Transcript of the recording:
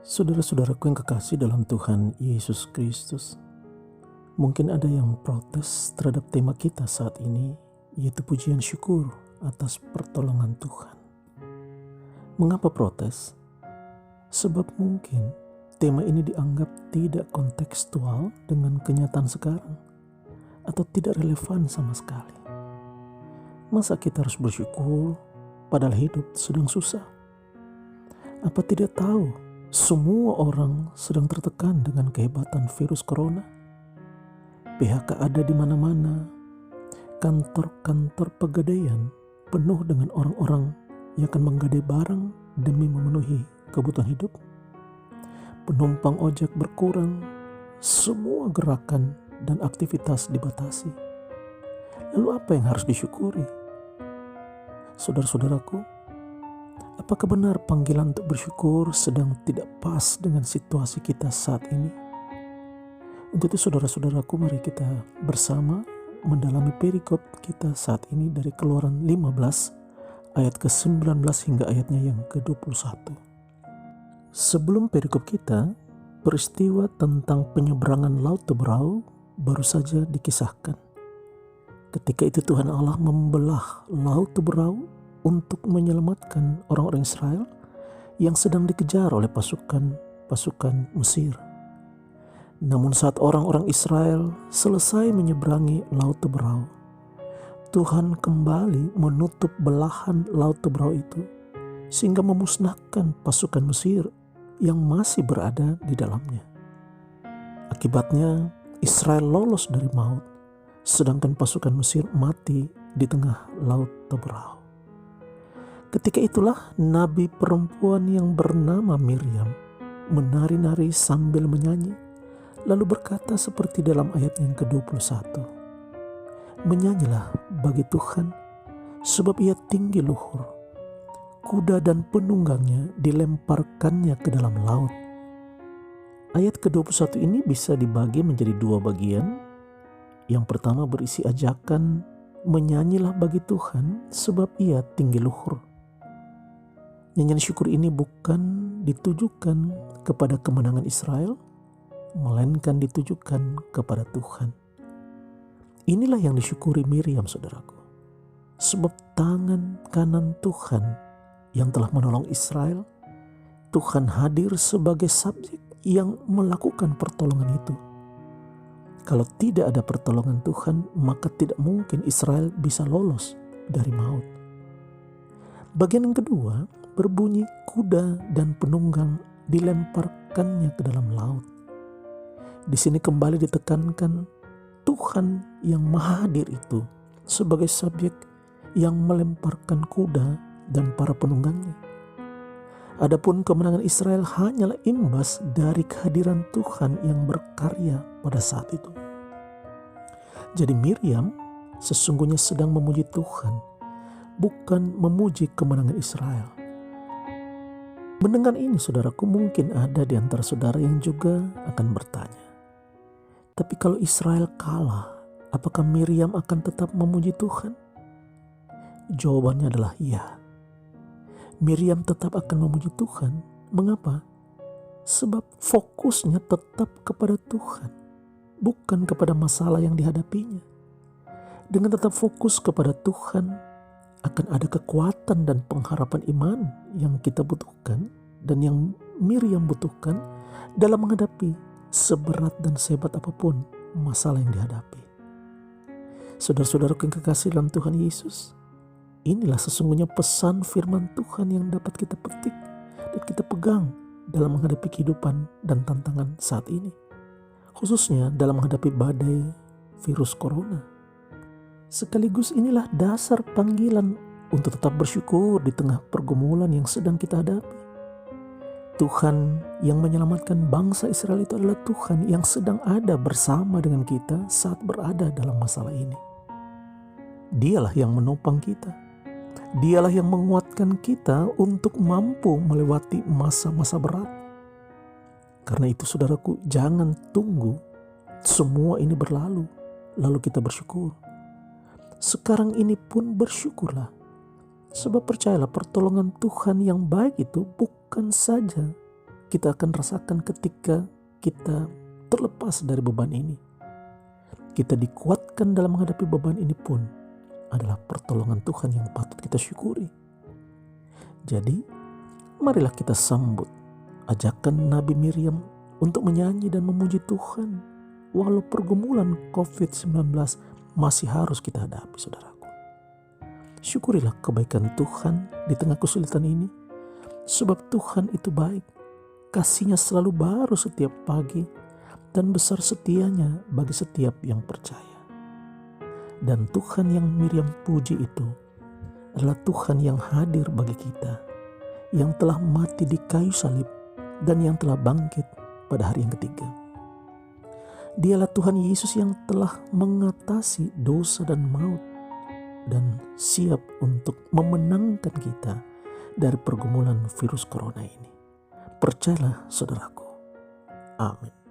Saudara-saudaraku yang kekasih dalam Tuhan Yesus Kristus, mungkin ada yang protes terhadap tema kita saat ini, yaitu pujian syukur atas pertolongan Tuhan. Mengapa protes? Sebab mungkin tema ini dianggap tidak kontekstual dengan kenyataan sekarang, atau tidak relevan sama sekali. Masa kita harus bersyukur padahal hidup sedang susah? Apa tidak tahu semua orang sedang tertekan dengan kehebatan virus corona? PHK ada di mana-mana. Kantor-kantor pegadaian penuh dengan orang-orang yang akan menggadai barang demi memenuhi kebutuhan hidup. Penumpang ojek berkurang, semua gerakan dan aktivitas dibatasi. Lalu apa yang harus disyukuri? Saudara-saudaraku, apakah benar panggilan untuk bersyukur sedang tidak pas dengan situasi kita saat ini? Untuk itu saudara-saudaraku, mari kita bersama mendalami perikop kita saat ini dari Keluaran 15 ayat ke-19 hingga ayatnya yang ke-21. Sebelum perikop kita, peristiwa tentang penyeberangan Laut Teberau baru saja dikisahkan. Ketika itu Tuhan Allah membelah Laut Teberau untuk menyelamatkan orang-orang Israel yang sedang dikejar oleh pasukan Mesir. Namun saat orang-orang Israel selesai menyeberangi Laut Teberau, Tuhan kembali menutup belahan Laut Teberau itu sehingga memusnahkan pasukan Mesir yang masih berada di dalamnya. Akibatnya Israel lolos dari maut, sedangkan pasukan Mesir mati di tengah Laut Teberau. Ketika itulah nabi perempuan yang bernama Miriam menari-nari sambil menyanyi, lalu berkata seperti dalam ayat yang ke-21, "Menyanyilah bagi Tuhan, sebab ia tinggi luhur. Kuda dan penunggangnya dilemparkannya ke dalam laut." Ayat ke-21 ini bisa dibagi menjadi dua bagian. Yang pertama berisi ajakan, "Menyanyilah bagi Tuhan, sebab ia tinggi luhur." Nyanyian syukur ini bukan ditujukan kepada kemenangan Israel, melainkan ditujukan kepada Tuhan. Inilah yang disyukuri Miriam, saudaraku. Sebab tangan kanan Tuhan yang telah menolong Israel, Tuhan hadir sebagai subjek yang melakukan pertolongan itu. Kalau tidak ada pertolongan Tuhan, maka tidak mungkin Israel bisa lolos dari maut. Bagian yang kedua berbunyi, kuda dan penunggang dilemparkannya ke dalam laut. Di sini kembali ditekankan Tuhan yang maha hadir itu sebagai subjek yang melemparkan kuda dan para penunggangnya. Adapun kemenangan Israel hanyalah imbas dari kehadiran Tuhan yang berkarya pada saat itu. Jadi Miriam sesungguhnya sedang memuji Tuhan, bukan memuji kemenangan Israel. Mendengar ini, saudaraku, mungkin ada di antara saudara yang juga akan bertanya, tapi kalau Israel kalah, apakah Miriam akan tetap memuji Tuhan? Jawabannya adalah iya. Miriam tetap akan memuji Tuhan. Mengapa? Sebab fokusnya tetap kepada Tuhan, bukan kepada masalah yang dihadapinya. Dengan tetap fokus kepada Tuhan, akan ada kekuatan dan pengharapan iman yang kita butuhkan dan yang Miriam butuhkan dalam menghadapi seberat dan sehebat apapun masalah yang dihadapi. Saudara-saudaraku yang kekasih dalam Tuhan Yesus, inilah sesungguhnya pesan firman Tuhan yang dapat kita petik dan kita pegang dalam menghadapi kehidupan dan tantangan saat ini. Khususnya dalam menghadapi badai virus corona. Sekaligus inilah dasar panggilan untuk tetap bersyukur di tengah pergumulan yang sedang kita hadapi. Tuhan yang menyelamatkan bangsa Israel itu adalah Tuhan yang sedang ada bersama dengan kita saat berada dalam masalah ini. Dialah yang menopang kita. Dialah yang menguatkan kita untuk mampu melewati masa-masa berat. Karena itu saudaraku, jangan tunggu semua ini berlalu lalu kita bersyukur. Sekarang ini pun bersyukurlah. Sebab percayalah, pertolongan Tuhan yang baik itu bukan saja kita akan rasakan ketika kita terlepas dari beban ini. Kita dikuatkan dalam menghadapi beban ini pun adalah pertolongan Tuhan yang patut kita syukuri. Jadi, marilah kita sambut ajakan Nabi Miriam untuk menyanyi dan memuji Tuhan walau pergumulan COVID-19 masih harus kita hadapi, saudaraku. Syukurilah kebaikan Tuhan di tengah kesulitan ini, sebab Tuhan itu baik. Kasih-Nya selalu baru setiap pagi dan besar setianya bagi setiap yang percaya. Dan Tuhan yang Miriam puji itu adalah Tuhan yang hadir bagi kita, yang telah mati di kayu salib dan yang telah bangkit pada hari yang ketiga. Dialah Tuhan Yesus yang telah mengatasi dosa dan maut dan siap untuk memenangkan kita dari pergumulan virus corona ini. Percayalah, saudaraku. Amin.